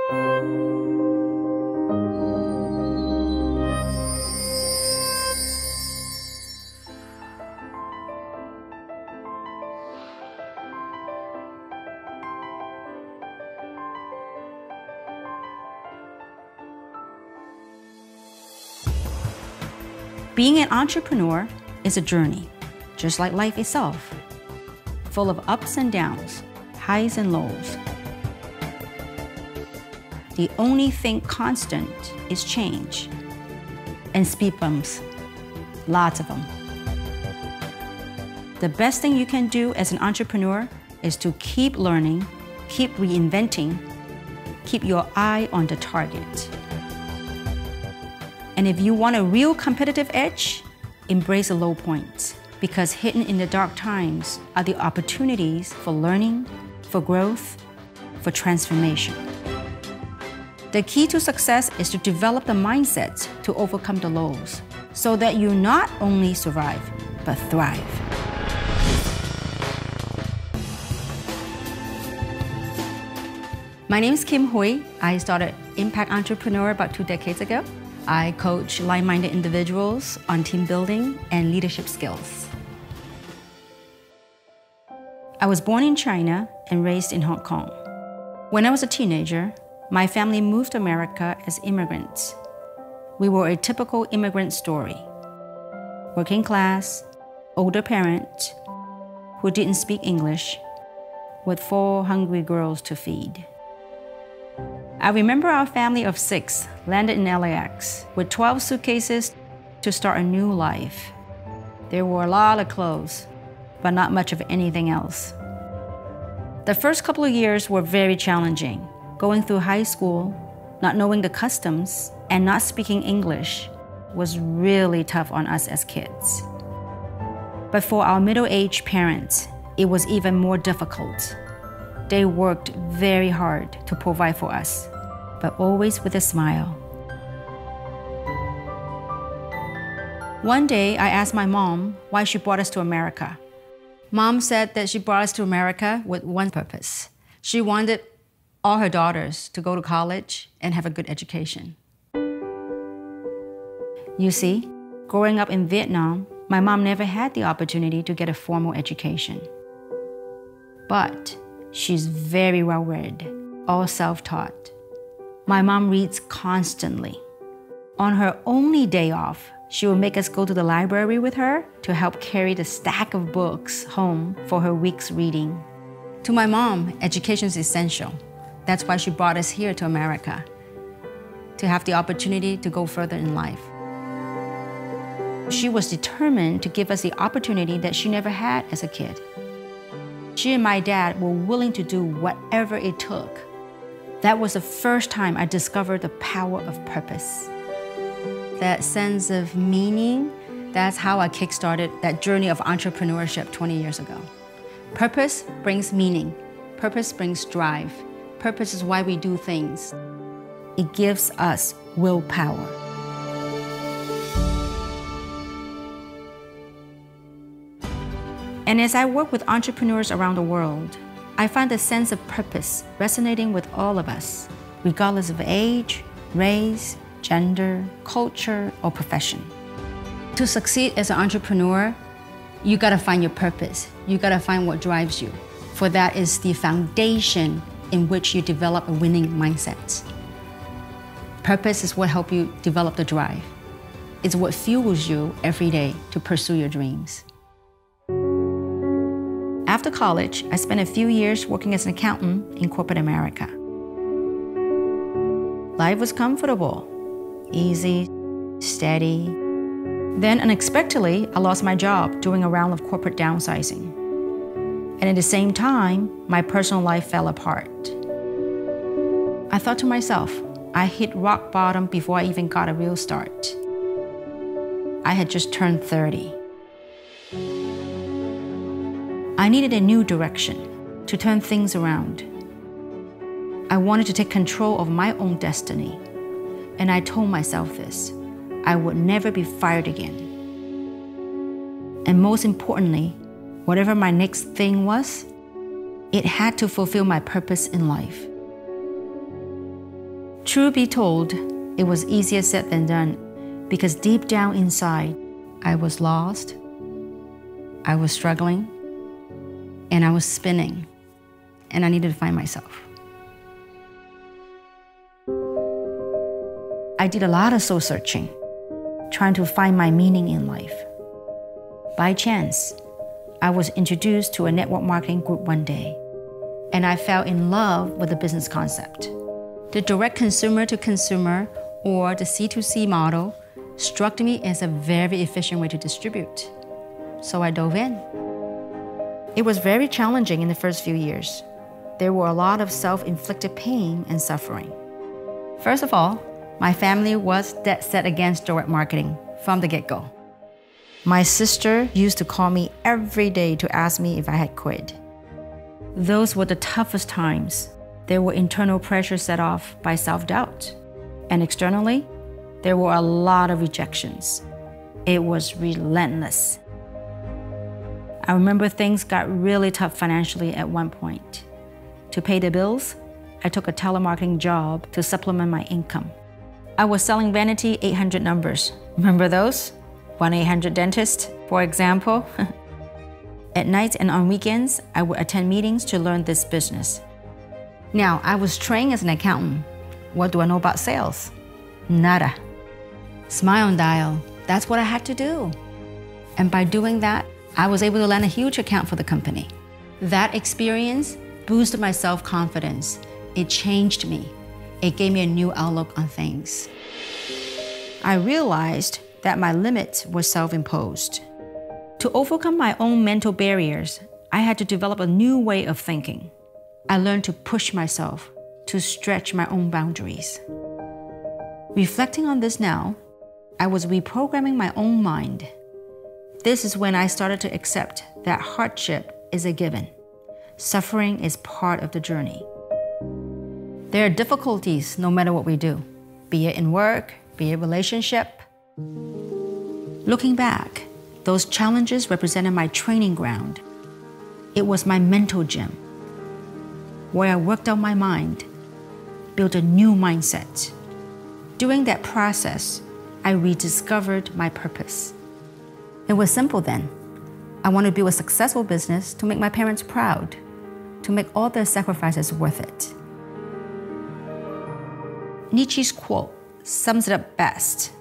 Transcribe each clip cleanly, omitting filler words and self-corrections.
Being an entrepreneur is a journey, just like life itself, full of ups and downs, highs and lows. The only thing constant is change and speed bumps, lots of them. The best thing you can do as an entrepreneur is to keep learning, keep reinventing, keep your eye on the target. And if you want a real competitive edge, embrace the low points, because hidden in the dark times are the opportunities for learning, for growth, for transformation. The key to success is to develop the mindset to overcome the lows, so that you not only survive, but thrive. My name is Kim Hui. I started Impact Entrepreneur about 2 decades ago. I coach like-minded individuals on team building and leadership skills. I was born in China and raised in Hong Kong. When I was a teenager, my family moved to America as immigrants. We were a typical immigrant story. Working class, older parent who didn't speak English, with 4 hungry girls to feed. I remember our family of 6 landed in LAX with 12 suitcases to start a new life. There were a lot of clothes, but not much of anything else. The first couple of years were very challenging. Going through high school, not knowing the customs, and not speaking English was really tough on us as kids. But for our middle-aged parents, it was even more difficult. They worked very hard to provide for us, but always with a smile. One day, I asked my mom why she brought us to America. Mom said that she brought us to America with one purpose. She wanted all her daughters to go to college and have a good education. You see, growing up in Vietnam, my mom never had the opportunity to get a formal education. But she's very well-read, all self-taught. My mom reads constantly. On her only day off, she would make us go to the library with her to help carry the stack of books home for her week's reading. To my mom, education is essential. That's why she brought us here to America, to have the opportunity to go further in life. She was determined to give us the opportunity that she never had as a kid. She and my dad were willing to do whatever it took. That was the first time I discovered the power of purpose. That sense of meaning, that's how I kickstarted that journey of entrepreneurship 20 years ago. Purpose brings meaning. Purpose brings drive. Purpose is why we do things. It gives us willpower. And as I work with entrepreneurs around the world, I find the sense of purpose resonating with all of us, regardless of age, race, gender, culture, or profession. To succeed as an entrepreneur, you gotta find your purpose. You gotta find what drives you. For that is the foundation in which you develop a winning mindset. Purpose is what helps you develop the drive. It's what fuels you every day to pursue your dreams. After college, I spent a few years working as an accountant in corporate America. Life was comfortable, easy, steady. Then unexpectedly, I lost my job during a round of corporate downsizing. And at the same time, my personal life fell apart. I thought to myself, I hit rock bottom before I even got a real start. I had just turned 30. I needed a new direction to turn things around. I wanted to take control of my own destiny. And I told myself this, I would never be fired again. And most importantly, whatever my next thing was, it had to fulfill my purpose in life. Truth be told, it was easier said than done because deep down inside, I was lost, I was struggling, and I was spinning, and I needed to find myself. I did a lot of soul searching, trying to find my meaning in life. By chance, I was introduced to a network marketing group one day, and I fell in love with the business concept. The direct consumer to consumer, or the C2C model, struck me as a very efficient way to distribute. So I dove in. It was very challenging in the first few years. There were a lot of self-inflicted pain and suffering. First of all, my family was dead set against direct marketing from the get-go. My sister used to call me every day to ask me if I had quit. Those were the toughest times. There were internal pressures set off by self-doubt. And externally, there were a lot of rejections. It was relentless. I remember things got really tough financially at one point. To pay the bills, I took a telemarketing job to supplement my income. I was selling vanity 800 numbers. Remember those? 1-800-DENTIST, for example. At nights and on weekends, I would attend meetings to learn this business. Now, I was trained as an accountant. What do I know about sales? Nada. Smile and dial, that's what I had to do. And by doing that, I was able to land a huge account for the company. That experience boosted my self-confidence. It changed me. It gave me a new outlook on things. I realized that my limits were self-imposed. To overcome my own mental barriers, I had to develop a new way of thinking. I learned to push myself, to stretch my own boundaries. Reflecting on this now, I was reprogramming my own mind. This is when I started to accept that hardship is a given. Suffering is part of the journey. There are difficulties no matter what we do, be it in work, be it relationship. Looking back, those challenges represented my training ground. It was my mental gym, where I worked out my mind, built a new mindset. During that process, I rediscovered my purpose. It was simple then. I wanted to build a successful business to make my parents proud, to make all their sacrifices worth it. Nietzsche's quote sums it up best.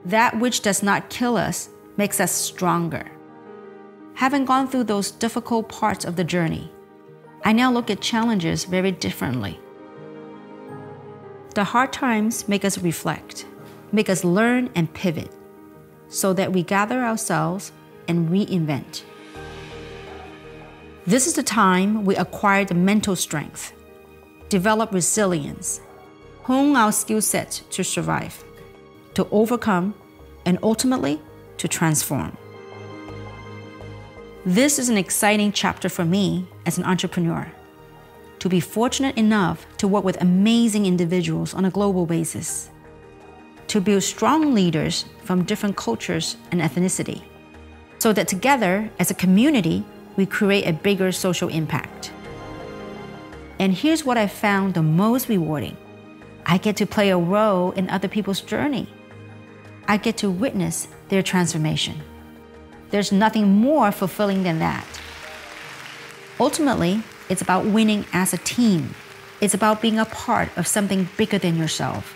That which does not kill us makes us stronger. Having gone through those difficult parts of the journey, I now look at challenges very differently. The hard times make us reflect, make us learn and pivot, so that we gather ourselves and reinvent. This is the time we acquire the mental strength, develop resilience, hone our skill sets to survive, to overcome, and ultimately to transform. This is an exciting chapter for me as an entrepreneur, to be fortunate enough to work with amazing individuals on a global basis, to build strong leaders from different cultures and ethnicity, so that together as a community, we create a bigger social impact. And here's what I found the most rewarding. I get to play a role in other people's journey. I get to witness their transformation. There's nothing more fulfilling than that. Ultimately, it's about winning as a team. It's about being a part of something bigger than yourself.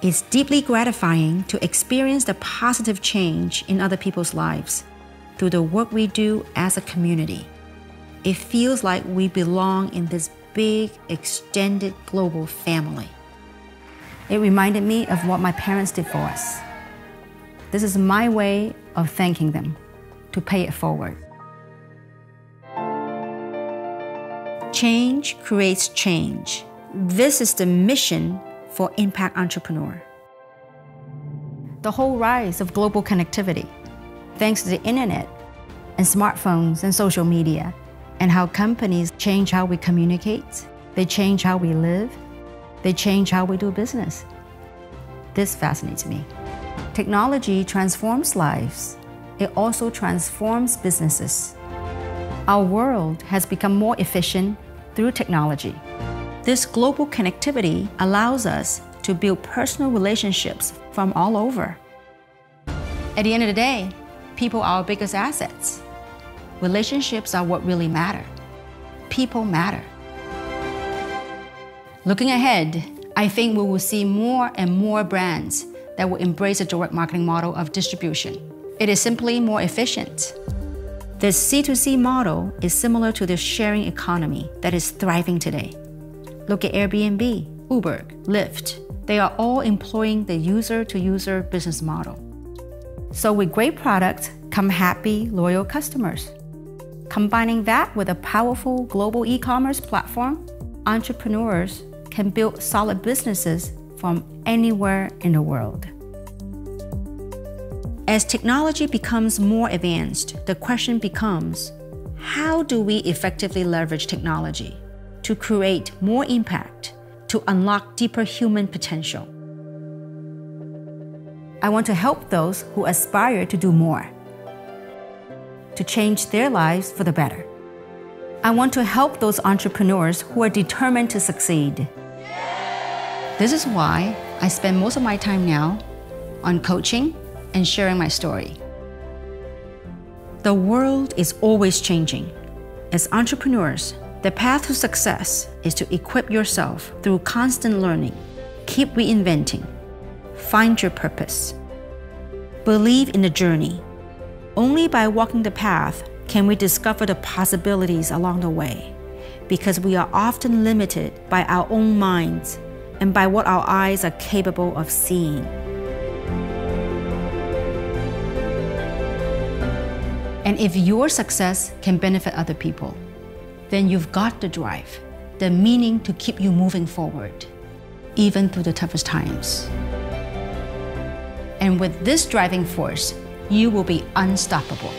It's deeply gratifying to experience the positive change in other people's lives through the work we do as a community. It feels like we belong in this big, extended global family. It reminded me of what my parents did for us. This is my way of thanking them, to pay it forward. Change creates change. This is the mission for Impact Entrepreneur. The whole rise of global connectivity, thanks to the internet and smartphones and social media, and how companies change how we communicate, they change how we live, they change how we do business. This fascinates me. Technology transforms lives. It also transforms businesses. Our world has become more efficient through technology. This global connectivity allows us to build personal relationships from all over. At the end of the day, people are our biggest assets. Relationships are what really matter. People matter. Looking ahead, I think we will see more and more brands that will embrace a direct marketing model of distribution. It is simply more efficient. This C2C model is similar to the sharing economy that is thriving today. Look at Airbnb, Uber, Lyft. They are all employing the user-to-user business model. So with great products come happy, loyal customers. Combining that with a powerful global e-commerce platform, entrepreneurs can build solid businesses from anywhere in the world. As technology becomes more advanced, the question becomes, how do we effectively leverage technology to create more impact, to unlock deeper human potential? I want to help those who aspire to do more, to change their lives for the better. I want to help those entrepreneurs who are determined to succeed. This is why I spend most of my time now on coaching and sharing my story. The world is always changing. As entrepreneurs, the path to success is to equip yourself through constant learning, keep reinventing, find your purpose, believe in the journey. Only by walking the path can we discover the possibilities along the way, because we are often limited by our own minds and by what our eyes are capable of seeing. And if your success can benefit other people, then you've got the drive, the meaning to keep you moving forward, even through the toughest times. And with this driving force, you will be unstoppable.